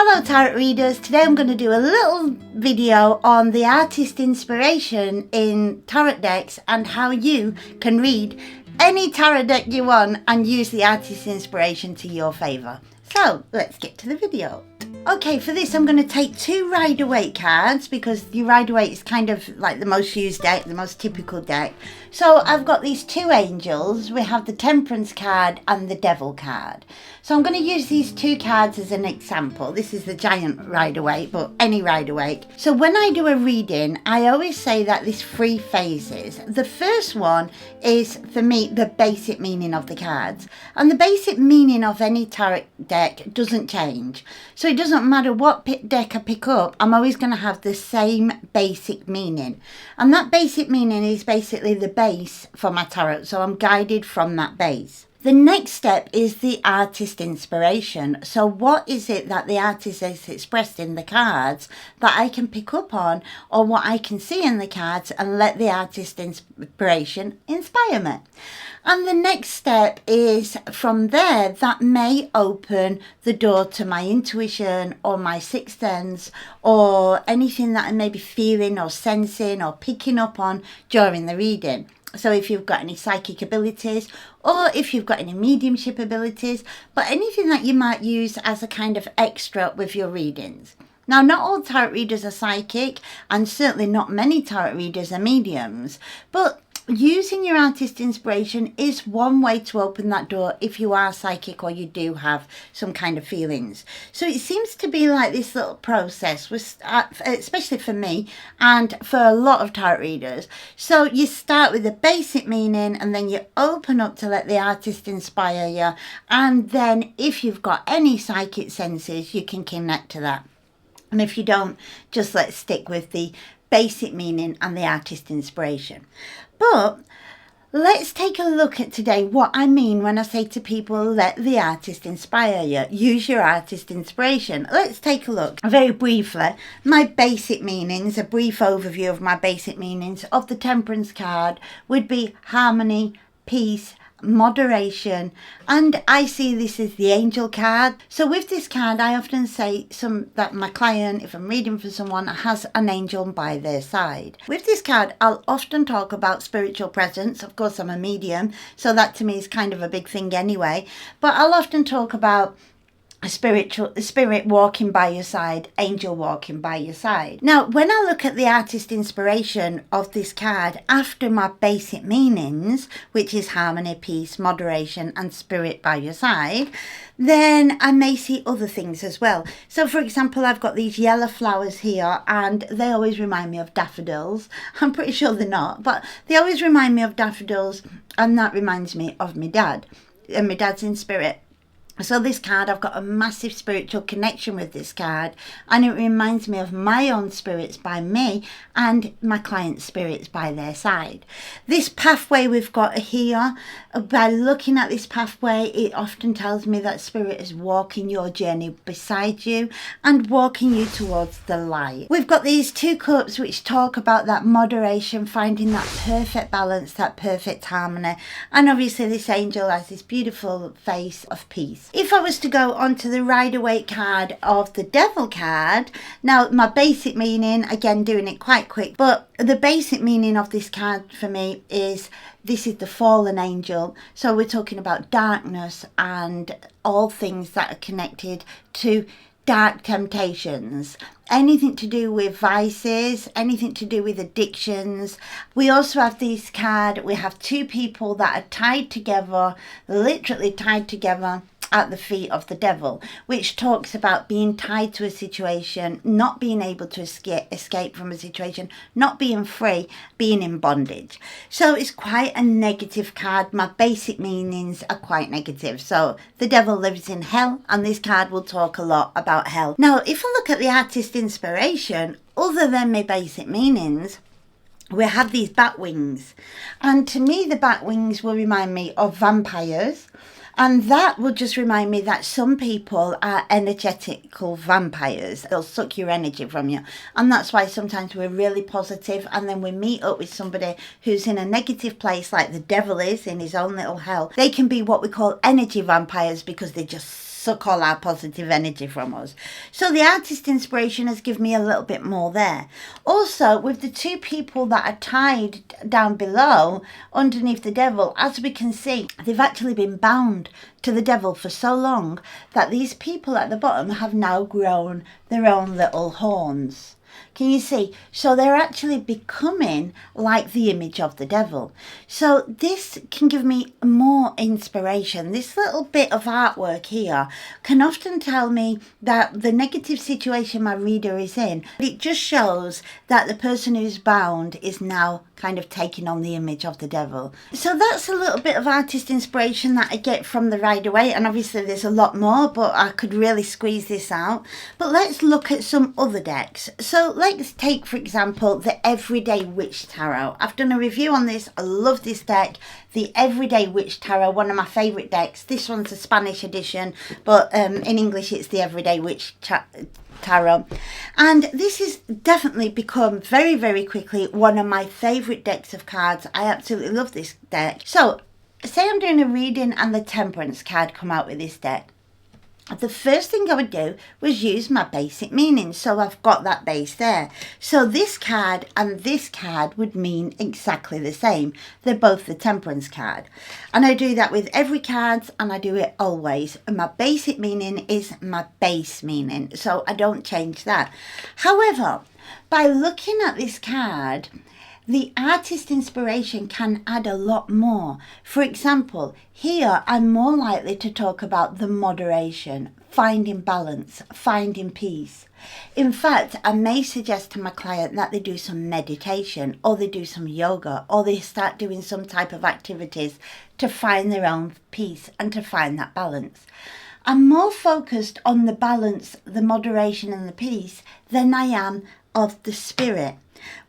Hello tarot readers, today I'm going to do a little video on the artist inspiration in tarot decks and how you can read any tarot deck you want and use the artist inspiration to your favour. So let's get to the video. Okay, for this I'm going to take two Rider-Waite cards because the Rider-Waite is kind of like the most used deck, the most typical deck. So I've got these two angels. We have the Temperance card and the Devil card. So I'm going to use these two cards as an example. This is the giant Rider-Waite, but any Rider-Waite. So when I do a reading, I always say that there's three phases. The first one is, for me, the basic meaning of the cards. And the basic meaning of any tarot deck doesn't change. So it doesn't matter what deck I pick up, I'm always going to have the same basic meaning. And that basic meaning is basically the base for my tarot. So I'm guided from that base. The next step is the artist inspiration. So what is it that the artist has expressed in the cards that I can pick up on, or what I can see in the cards and let the artist inspiration inspire me? And the next step is from there that may open the door to my intuition or my sixth sense or anything that I may be feeling or sensing or picking up on during the reading. So if you've got any psychic abilities or if you've got any mediumship abilities, but anything that you might use as a kind of extra with your readings. Now, not all tarot readers are psychic and certainly not many tarot readers are mediums, but using your artist inspiration is one way to open that door if you are psychic or you do have some kind of feelings. So it seems to be like this little process, especially for me and for a lot of tarot readers. So you start with the basic meaning and then you open up to let the artist inspire you. And then if you've got any psychic senses, you can connect to that. And if you don't, just let's stick with the basic meaning and the artist inspiration. But let's take a look at today what I mean when I say to people, let the artist inspire you. Use your artist inspiration. Let's take a look very briefly. My basic meanings, a brief overview of my basic meanings of the Temperance card would be harmony, peace, moderation, and I see this as the angel card. So with this card I often say that my client, if I'm reading for someone, has an angel by their side. With this card I'll often talk about spiritual presence. Of course I'm a medium, so that to me is kind of a big thing anyway, but I'll often talk about a spirit walking by your side, angel walking by your side. Now, when I look at the artist inspiration of this card after my basic meanings, which is harmony, peace, moderation, and spirit by your side, then I may see other things as well. So, for example, I've got these yellow flowers here, and they always remind me of daffodils. I'm pretty sure they're not, but they always remind me of daffodils, and that reminds me of my dad, and my dad's in spirit. So this card, I've got a massive spiritual connection with this card, and it reminds me of my own spirits by me and my client's spirits by their side. This pathway we've got here, by looking at this pathway, it often tells me that spirit is walking your journey beside you and walking you towards the light. We've got these two cups which talk about that moderation, finding that perfect balance, that perfect harmony, and obviously this angel has this beautiful face of peace. If I was to go onto the Rider-Waite card of the Devil card, now my basic meaning, again doing it quite quick, but the basic meaning of this card for me is this is the fallen angel. So we're talking about darkness and all things that are connected to dark temptations, anything to do with vices, anything to do with addictions. We also have this card, we have two people that are tied together, literally tied together at the feet of the devil, which talks about being tied to a situation, not being able to escape from a situation, not being free, being in bondage. So it's quite a negative card. My basic meanings are quite negative. So the devil lives in hell, and this card will talk a lot about hell. Now, if I look at the artist inspiration, other than my basic meanings, we have these bat wings. And to me, the bat wings will remind me of vampires. And that will just remind me that some people are energetical vampires. They'll suck your energy from you. And that's why sometimes we're really positive and then we meet up with somebody who's in a negative place like the devil is in his own little hell. They can be what we call energy vampires because they just suck all our positive energy from us. So the artist inspiration has given me a little bit more there. Also, with the two people that are tied down below underneath the devil, as we can see, they've actually been bound to the devil for so long that these people at the bottom have now grown their own little horns. Can you see? So they're actually becoming like the image of the devil. So this can give me more inspiration. This little bit of artwork here can often tell me that the negative situation my reader is in, it just shows that the person who's bound is now kind of taking on the image of the devil. So that's a little bit of artist inspiration that I get from the Rider-Waite, and obviously there's a lot more, but I could really squeeze this out. But let's look at some other decks. So let's take, for example, the Everyday Witch Tarot. I've done a review on this. I love this deck, the Everyday Witch Tarot, one of my favourite decks. This one's a Spanish edition, but in English it's the Everyday Witch Tarot, and this has definitely become very, very quickly one of my favourite decks of cards. I absolutely love this deck. So say I'm doing a reading and the Temperance card come out with this deck. The first thing I would do was use my basic meaning. So I've got that base there. So this card and this card would mean exactly the same. They're both the Temperance card. And I do that with every card, and I do it always. And my basic meaning is my base meaning. So I don't change that. However, by looking at this card, the artist inspiration can add a lot more. For example, here I'm more likely to talk about the moderation, finding balance, finding peace. In fact, I may suggest to my client that they do some meditation, or they do some yoga, or they start doing some type of activities to find their own peace and to find that balance. I'm more focused on the balance, the moderation and the peace than I am of the spirit.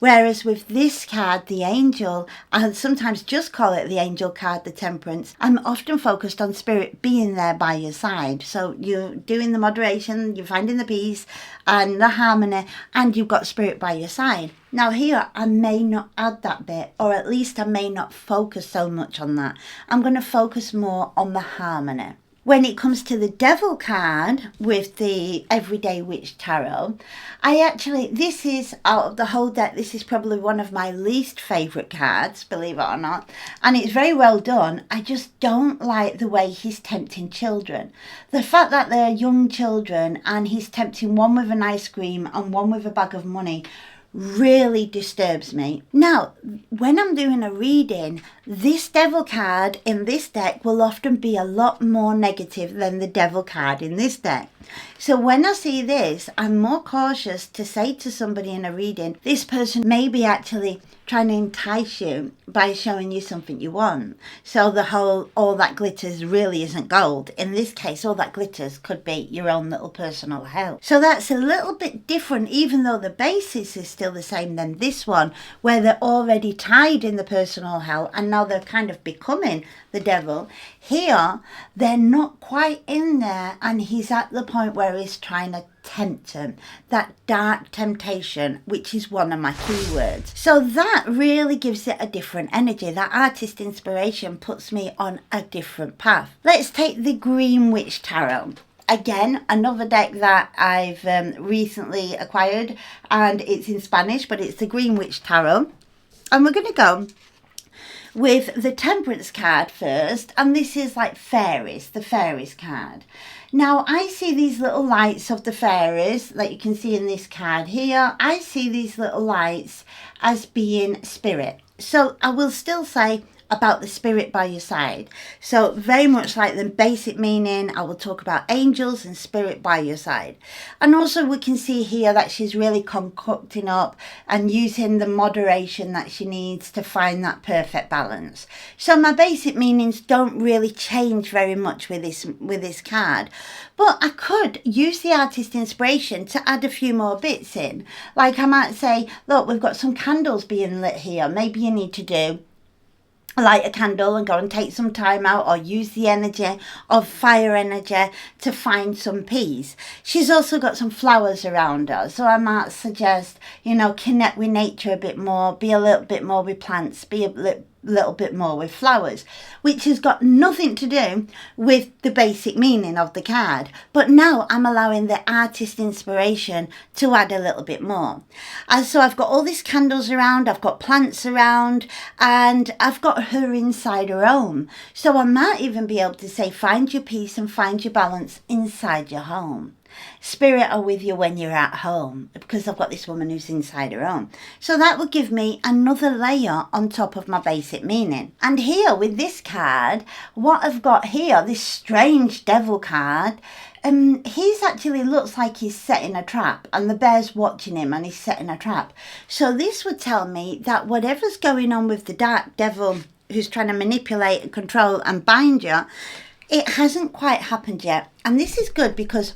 Whereas with this card, the Angel, I sometimes just call it the Angel card, the Temperance, I'm often focused on spirit being there by your side. So you're doing the moderation, you're finding the peace and the harmony, and you've got spirit by your side. Now here, I may not add that bit, or at least I may not focus so much on that. I'm going to focus more on the harmony. When it comes to the Devil card with the Everyday Witch Tarot, this is, out of the whole deck, this is probably one of my least favourite cards, believe it or not. And it's very well done. I just don't like the way he's tempting children. The fact that they're young children and he's tempting one with an ice cream and one with a bag of money really disturbs me. Now, when I'm doing a reading, this Devil card in this deck will often be a lot more negative than the Devil card in this deck. So when I see this, I'm more cautious to say to somebody in a reading, this person may be actually trying to entice you by showing you something you want. So the whole, all that glitters really isn't gold. In this case, all that glitters could be your own little personal hell. So that's a little bit different, even though the basis is still the same, than this one, where they're already tied in the personal hell and now they're kind of becoming the devil. Here, they're not quite in there, and he's at the point where he's trying to tempt him. That dark temptation, which is one of my keywords. So that really gives it a different energy. That artist inspiration puts me on a different path. Let's take the Green Witch Tarot. Again, another deck that I've recently acquired, and it's in Spanish, but it's the Green Witch Tarot. And we're going to go with the Temperance card first, and this is like fairies, the fairies card. Now I see these little lights of the fairies, like you can see in this card here. I see these little lights as being spirit. So I will still say about the spirit by your side. So very much like the basic meaning, I will talk about angels and spirit by your side. And also we can see here that she's really concocting up and using the moderation that she needs to find that perfect balance. So my basic meanings don't really change very much with this card. But I could use the artist inspiration to add a few more bits in. Like I might say, look, we've got some candles being lit here. Maybe you need to light a candle and go and take some time out, or use the energy of fire energy to find some peace. She's also got some flowers around her, so I might suggest, you know, connect with nature a bit more, be a little bit more with plants, be a little bit more with flowers, which has got nothing to do with the basic meaning of the card. But now I'm allowing the artist inspiration to add a little bit more. And so I've got all these candles around, I've got plants around, and I've got her inside her home. So I might even be able to say, find your peace and find your balance inside your home. Spirit are with you when you're at home, because I've got this woman who's inside her home. So that will give me another layer on top of my basic meaning. And here with this card, what I've got here, this strange devil card, he's actually looks like he's setting a trap, and the bear's watching him and he's setting a trap. So this would tell me that whatever's going on with the dark devil who's trying to manipulate and control and bind you, it hasn't quite happened yet. And this is good, because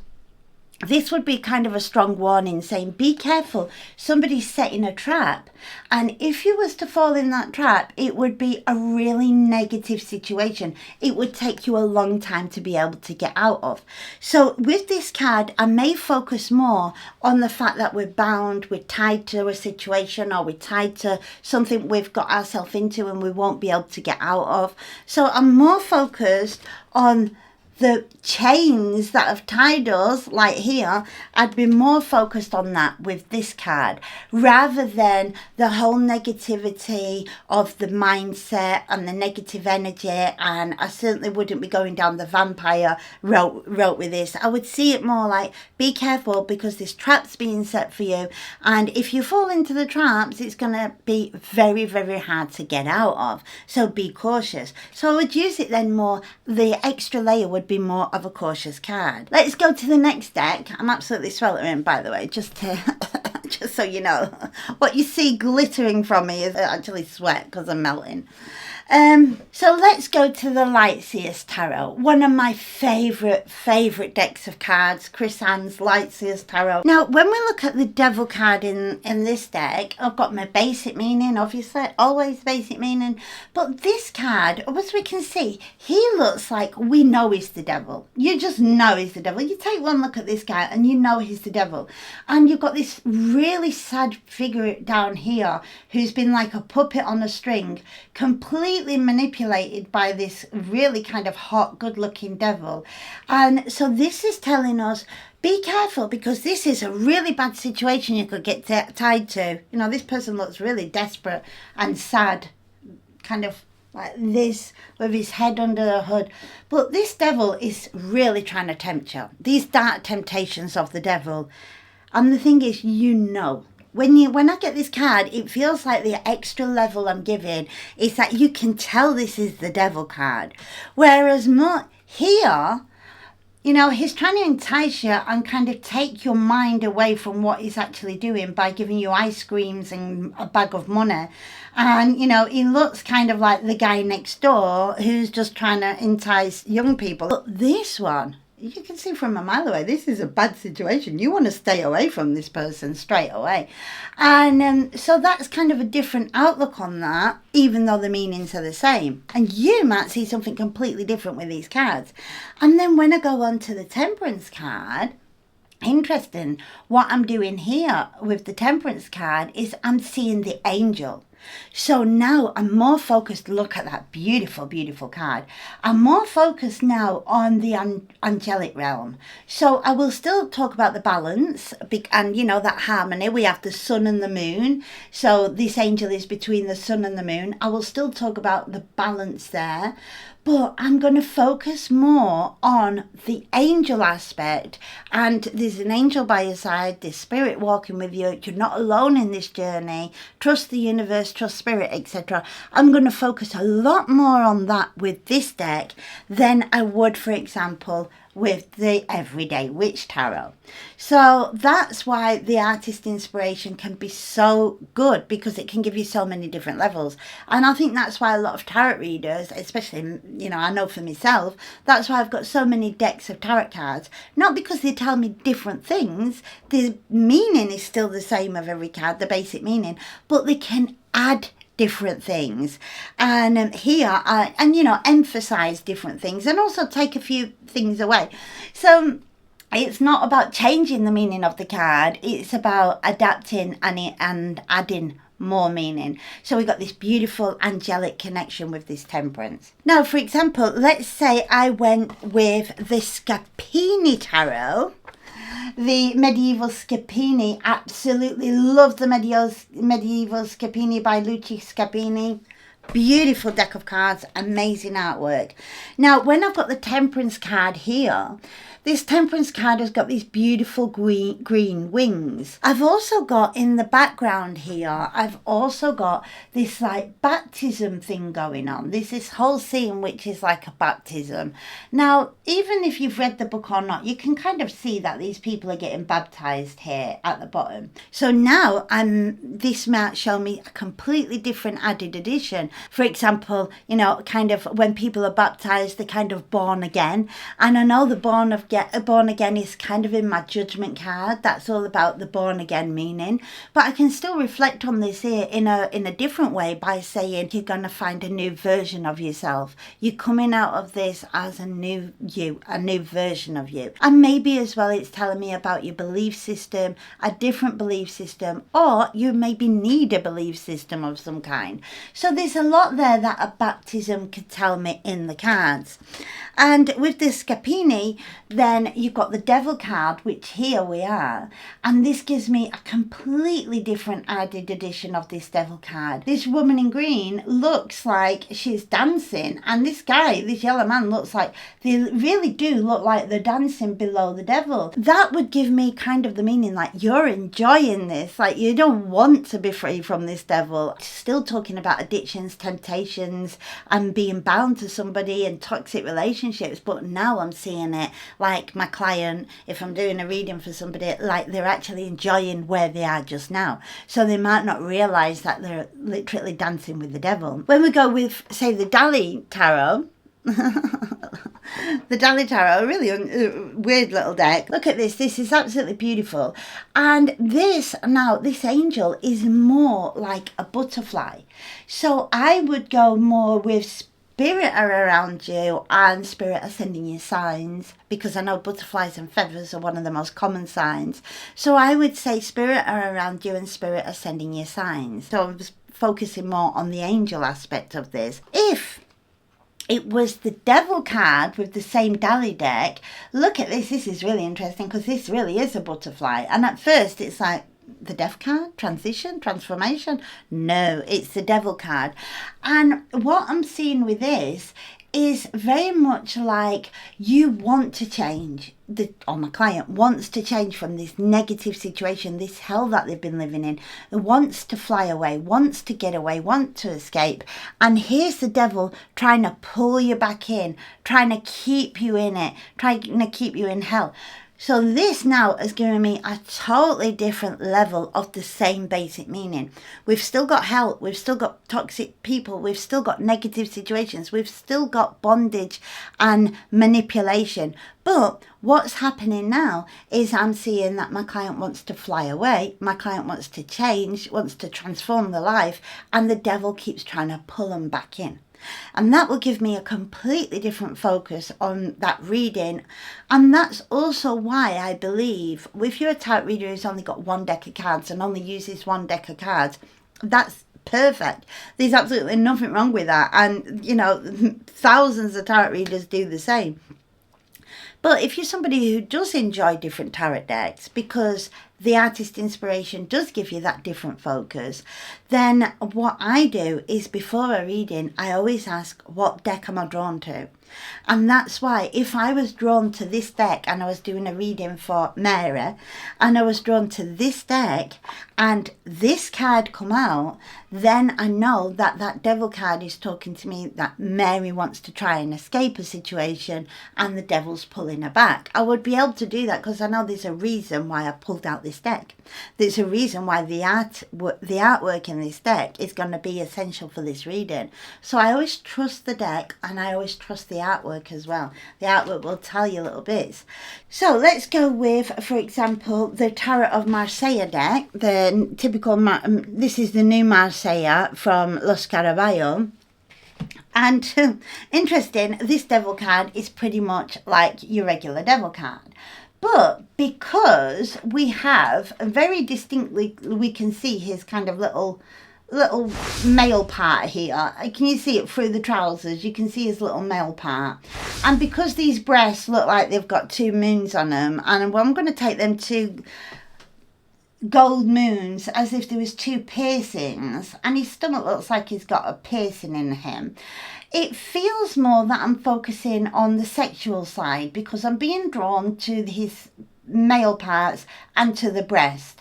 this would be kind of a strong warning saying, be careful, somebody's setting a trap. And if you was to fall in that trap, it would be a really negative situation. It would take you a long time to be able to get out of. So with this card, I may focus more on the fact that we're bound, we're tied to a situation, or we're tied to something we've got ourselves into and we won't be able to get out of. So I'm more focused on the chains that have tied us, like here. I'd be more focused on that with this card, rather than the whole negativity of the mindset and the negative energy. And I certainly wouldn't be going down the vampire route with this. I would see it more like, be careful, because this trap's being set for you, and if you fall into the traps, it's going to be very, very hard to get out of. So be cautious. So I would use it then more, the extra layer would be more of a cautious card. Let's go to the next deck. I'm absolutely sweltering, by the way, just so you know. What you see glittering from me is actually sweat, because I'm melting. So let's go to the Light Seers Tarot, one of my favourite decks of cards, Chris Ann's Light Seers Tarot. Now, when we look at the Devil card in this deck, I've got my basic meaning, obviously, always basic meaning, but this card, as we can see, he looks like we know he's the devil. You just know he's the devil. You take one look at this guy and you know he's the devil. And you've got this really sad figure down here who's been like a puppet on a string, completely manipulated by this really kind of hot, good-looking devil. And so this is telling us, be careful, because this is a really bad situation you could get tied to. You know, this person looks really desperate and sad, kind of like this, with his head under the hood. But this devil is really trying to tempt you. These dark temptations of the devil. And the thing is, you know, when I get this card, it feels like the extra level I'm giving is that you can tell this is the devil card. Whereas more here, you know, he's trying to entice you and kind of take your mind away from what he's actually doing by giving you ice creams and a bag of money. And, you know, he looks kind of like the guy next door who's just trying to entice young people. But this one, you can see from a mile away, this is a bad situation. You want to stay away from this person straight away. And so that's kind of a different outlook on that, even though the meanings are the same. And you might see something completely different with these cards. And then when I go on to the Temperance card, interesting, what I'm doing here with the Temperance card is I'm seeing the angel. So now I'm more focused, look at that beautiful, beautiful card. I'm more focused now on the angelic realm. So I will still talk about the balance and, you know, that harmony. We have the sun and the moon. So this angel is between the sun and the moon. I will still talk about the balance there. But I'm going to focus more on the angel aspect. And there's an angel by your side, there's spirit walking with you. You're not alone in this journey. Trust the universe, trust spirit, etc. I'm going to focus a lot more on that with this deck than I would, for example, with the Everyday Witch Tarot. So that's why the artist inspiration can be so good, because it can give you so many different levels. And I think that's why a lot of tarot readers, especially, you know, I know for myself, that's why I've got so many decks of tarot cards. Not because they tell me different things, the meaning is still the same of every card, the basic meaning, but they can add different things and and you know, emphasize different things and also take a few things away. So it's not about changing the meaning of the card, it's about adapting and adding more meaning. So we got this beautiful angelic connection with this Temperance. Now, for example, let's say I went with the Scapini tarot. The medieval Scapini, absolutely love the medieval Scapini by Luci Scapini. Beautiful deck of cards, amazing artwork. Now, when I've got the Temperance card here, this Temperance card has got these beautiful green wings. I've also got in the background here, I've also got this like baptism thing going on. There's this whole scene which is like a baptism. Now, even if you've read the book or not, you can kind of see that these people are getting baptized here at the bottom. So now this might show me a completely different added addition. For example, you know, kind of when people are baptized, they're kind of born again. And I know the born again is kind of in my judgment card. That's all about the born again meaning. But I can still reflect on this here in a different way by saying you're going to find a new version of yourself. You're coming out of this as a new you, a new version of you. And maybe as well it's telling me about your belief system, a different belief system, or you maybe need a belief system of some kind. So there's a lot there that a baptism could tell me in the cards. And with this Scapini, then you've got the Devil card, which here we are. And this gives me a completely different added addition of this Devil card. This woman in green looks like she's dancing. And this guy, this yellow man, looks like, they really do look like they're dancing below the Devil. That would give me kind of the meaning like you're enjoying this. Like you don't want to be free from this Devil. Still talking about addictions, temptations, and being bound to somebody and toxic relationships. But now I'm seeing it like my client, if I'm doing a reading for somebody, like they're actually enjoying where they are just now. So they might not realize that they're literally dancing with the Devil. When we go with, say, the Dali tarot, the Dali tarot, a really weird little deck. Look at this. This is absolutely beautiful. And this angel is more like a butterfly. So I would go more with spirit are around you and spirit are sending you signs, because I know butterflies and feathers are one of the most common signs. So I would say spirit are around you and spirit are sending you signs. So I was focusing more on the angel aspect of this. If it was the Devil card with the same Dali deck, look at this. This is really interesting because this really is a butterfly. And at first it's like, the Death card, transition, transformation. No, it's the Devil card. And what I'm seeing with this is very much like you want to change, or my client wants to change from this negative situation, this hell that they've been living in, wants to fly away, wants to get away, wants to escape. And here's the Devil trying to pull you back in, trying to keep you in it, trying to keep you in hell. So this now has given me a totally different level of the same basic meaning. We've still got hell, we've still got toxic people, we've still got negative situations, we've still got bondage and manipulation. But what's happening now is I'm seeing that my client wants to fly away, my client wants to change, wants to transform their life, and the Devil keeps trying to pull them back in. And that will give me a completely different focus on that reading. And that's also why I believe if you're a tarot reader who's only got one deck of cards and only uses one deck of cards, that's perfect. There's absolutely nothing wrong with that. And, you know, thousands of tarot readers do the same. But if you're somebody who does enjoy different tarot decks, because the artist inspiration does give you that different focus, then what I do is before a reading, I always ask, what deck am I drawn to? And that's why if I was drawn to this deck and I was doing a reading for Mary and I was drawn to this deck and this card come out, then I know that that Devil card is talking to me that Mary wants to try and escape a situation and the Devil's pulling her back. I would be able to do that because I know there's a reason why I pulled out this deck. There's a reason why the artwork in this deck is going to be essential for this reading. So I always trust the deck and I always trust the artwork as well. The artwork will tell you little bits. So let's go with, for example, the Tarot of Marselle deck. The typical, this is the new Marselle from Los Carrillo. And interesting, this Devil card is pretty much like your regular Devil card. But because we have very distinctly, we can see his kind of little male part here. Can you see it through the trousers? You can see his little male part. And because these breasts look like they've got 2 moons on them, and I'm going to take them to gold moons as if there was 2 piercings, and his stomach looks like he's got a piercing in him. It feels more that I'm focusing on the sexual side because I'm being drawn to his male parts and to the breast.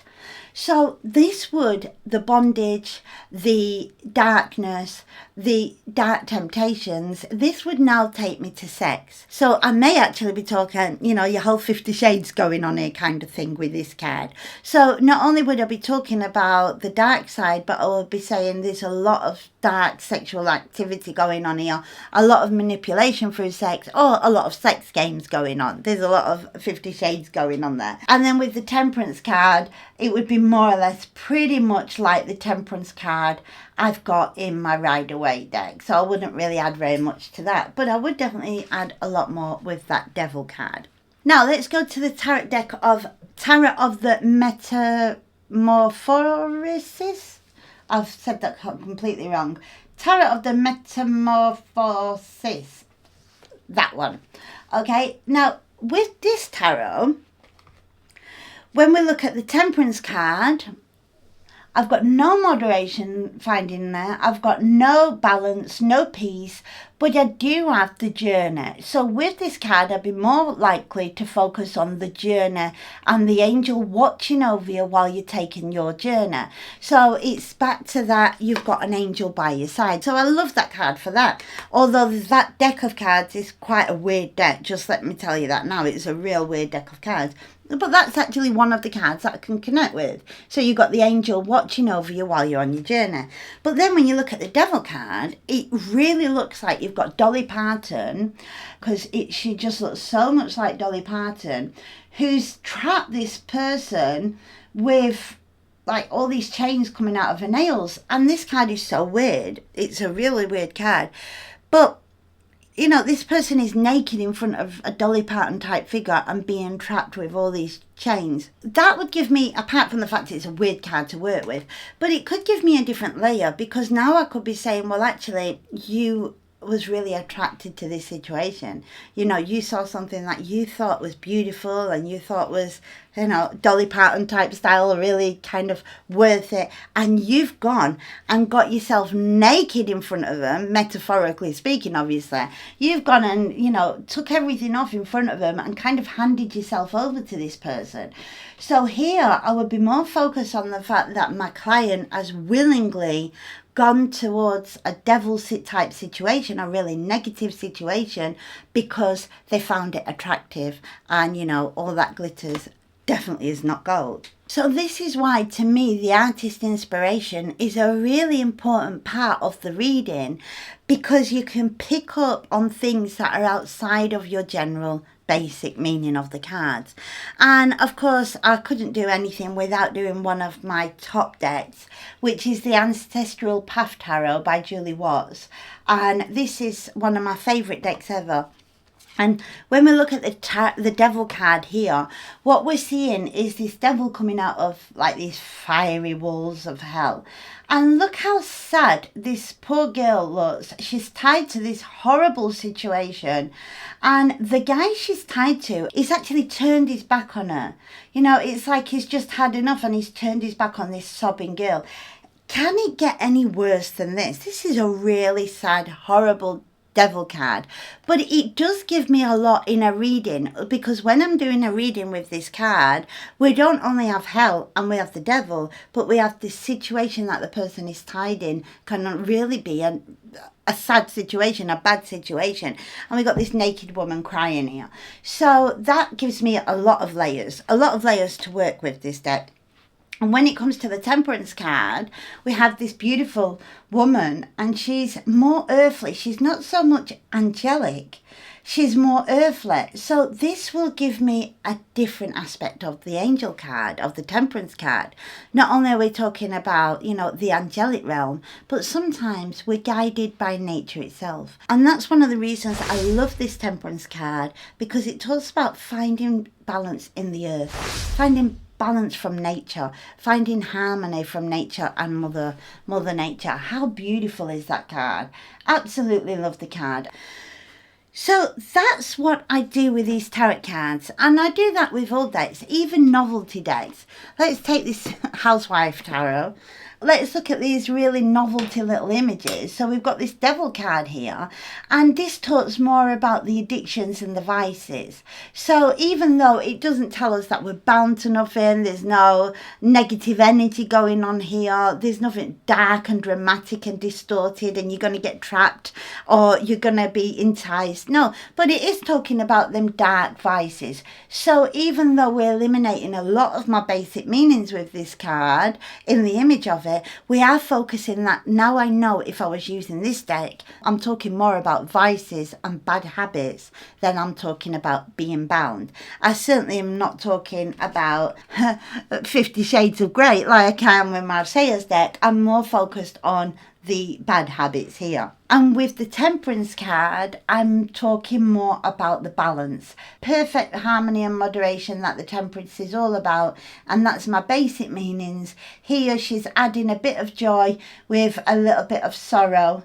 So this would, the bondage, the darkness, the dark temptations, this would now take me to sex. So I may actually be talking, you know, your whole 50 Shades going on here kind of thing with this card. So not only would I be talking about the dark side, but I would be saying there's a lot of dark sexual activity going on here, a lot of manipulation through sex, or a lot of sex games going on. There's a lot of 50 Shades going on there. And then with the Temperance card, it would be more or less pretty much like the Temperance card I've got in my Rider-Waite deck. So I wouldn't really add very much to that, but I would definitely add a lot more with that Devil card. Now let's go to the tarot deck of Tarot of the Metamorphosis. I've said that completely wrong. Tarot of the Metamorphosis. That one. Okay, now with this tarot, when we look at the Temperance card, I've got no moderation finding there. I've got no balance, no peace, but I do have the journey. So with this card, I'd be more likely to focus on the journey and the angel watching over you while you're taking your journey. So it's back to that, you've got an angel by your side. So I love that card for that. Although that deck of cards is quite a weird deck, just let me tell you that now. It's a real weird deck of cards. But that's actually one of the cards that I can connect with. So you've got the angel watching over you while you're on your journey. But then when you look at the Devil card, it really looks like you've got Dolly Parton, because she just looks so much like Dolly Parton, who's trapped this person with like all these chains coming out of her nails. And this card is so weird. It's a really weird card. But you know, this person is naked in front of a Dolly Parton type figure and being trapped with all these chains. That would give me, apart from the fact it's a weird card to work with, but it could give me a different layer, because now I could be saying, well, actually, you was really attracted to this situation. You know, you saw something that you thought was beautiful and you thought was, you know, Dolly Parton type style, really kind of worth it, and you've gone and got yourself naked in front of them, metaphorically speaking, obviously. You've gone and, you know, took everything off in front of them and kind of handed yourself over to this person. So here I would be more focused on the fact that my client has willingly gone towards a devil type situation, a really negative situation, because they found it attractive, and you know, all that glitters definitely is not gold. So this is why, to me, the artist inspiration is a really important part of the reading, because you can pick up on things that are outside of your general basic meaning of the cards. And of course, I couldn't do anything without doing one of my top decks, which is the Ancestral Path Tarot by Julie Watts. And this is one of my favourite decks ever. And when we look at the Devil card here, what we're seeing is this devil coming out of like these fiery walls of hell. And look how sad this poor girl looks. She's tied to this horrible situation. And the guy she's tied to, he's actually turned his back on her. You know, it's like he's just had enough and he's turned his back on this sobbing girl. Can it get any worse than this? This is a really sad, horrible Devil card, but it does give me a lot in a reading, because when I'm doing a reading with this card, we don't only have hell and we have the devil, but we have this situation that the person is tied in can really be a sad situation, a bad situation, and we got this naked woman crying here. So that gives me a lot of layers to work with this deck. And when it comes to the Temperance card, we have this beautiful woman, and she's more earthly. She's not so much angelic. she's more earthly. So this will give me a different aspect of the angel card, of the temperance card. Not only are we talking about, you know, the angelic realm, but sometimes we're guided by nature itself. And that's one of the reasons I love this temperance card, because it talks about finding balance in the earth, finding balance from nature, finding harmony from nature and mother nature. How beautiful is that card? Absolutely love the card. So that's what I do with these tarot cards, and I do that with all decks, even novelty decks. Let's take this housewife tarot. Let's look at these really novelty little images. So we've got this devil card here, and this talks more about the addictions and the vices. So even though it doesn't tell us that we're bound to nothing, there's no negative energy going on here, there's nothing dark and dramatic and distorted and you're going to get trapped or you're going to be enticed. No, but it is talking about them dark vices. So even though we're eliminating a lot of my basic meanings with this card in the image of it, we are focusing that now I know if I was using this deck, I'm talking more about vices and bad habits than I'm talking about being bound. I certainly am not talking about 50 Shades of Grey like I am with Marselle's deck. I'm more focused on the bad habits here. And with the temperance card, I'm talking more about the balance, perfect harmony and moderation that the temperance is all about, and that's my basic meanings. Here she's adding a bit of joy with a little bit of sorrow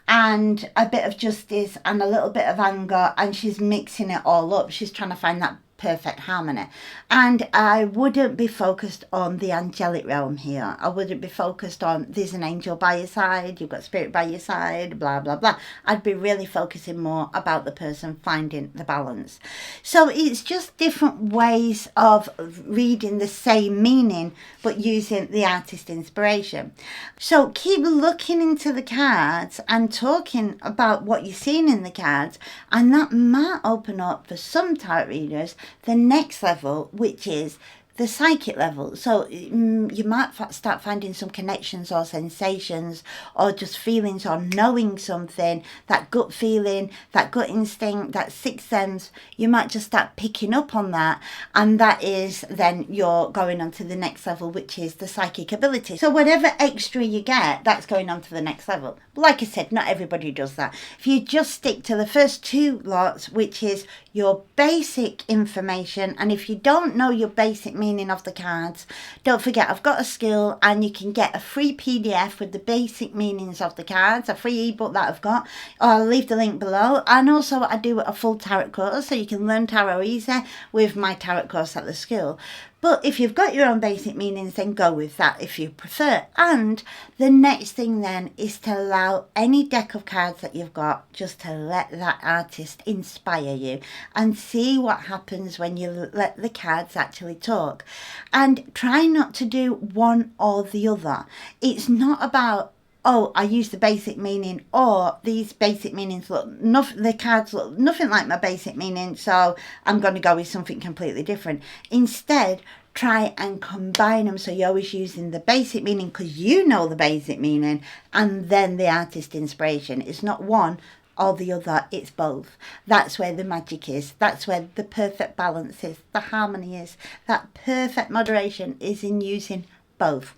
and a bit of justice and a little bit of anger, and she's mixing it all up. She's trying to find that perfect harmony. And I wouldn't be focused on the angelic realm here. I wouldn't be focused on there's an angel by your side, you've got spirit by your side, blah blah blah. I'd be really focusing more about the person finding the balance. So it's just different ways of reading the same meaning but using the artist inspiration. So keep looking into the cards and talking about what you're seeing in the cards, and that might open up for some tarot readers the next level, which is the psychic level. So you might start finding some connections or sensations or just feelings or knowing something, that gut feeling, that gut instinct, that sixth sense. You might just start picking up on that, and that is then you're going on to the next level, which is the psychic ability. So whatever extra you get, that's going on to the next level. But like I said, not everybody does that. If you just stick to the first two lots, which is your basic information, and if you don't know your basic meaning of the cards, don't forget I've got a skill and you can get a free PDF with the basic meanings of the cards, a free ebook that I've got. I'll leave the link below. And also I do a full tarot course, so you can learn tarot easy with my tarot course at the skill. But if you've got your own basic meanings, then go with that if you prefer. And the next thing then is to allow any deck of cards that you've got just to let that artist inspire you and see what happens when you let the cards actually talk. And try not to do one or the other. It's not about, oh, I use the basic meaning, or these basic meanings the cards look nothing like my basic meaning, so I'm going to go with something completely different. Instead, try and combine them, so you're always using the basic meaning because you know the basic meaning, and then the artist inspiration. It's not one or the other, it's both. That's where the magic is. That's where the perfect balance is, the harmony is. That perfect moderation is in using both.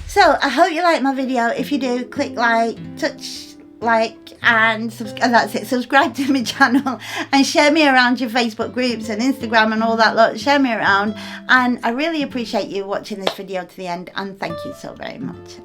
So I hope you like my video. If you do, click like, touch like, and subscribe. That's it. Subscribe to my channel and share me around your Facebook groups and Instagram and all that lot. Share me around, and I really appreciate you watching this video to the end, and thank you so very much.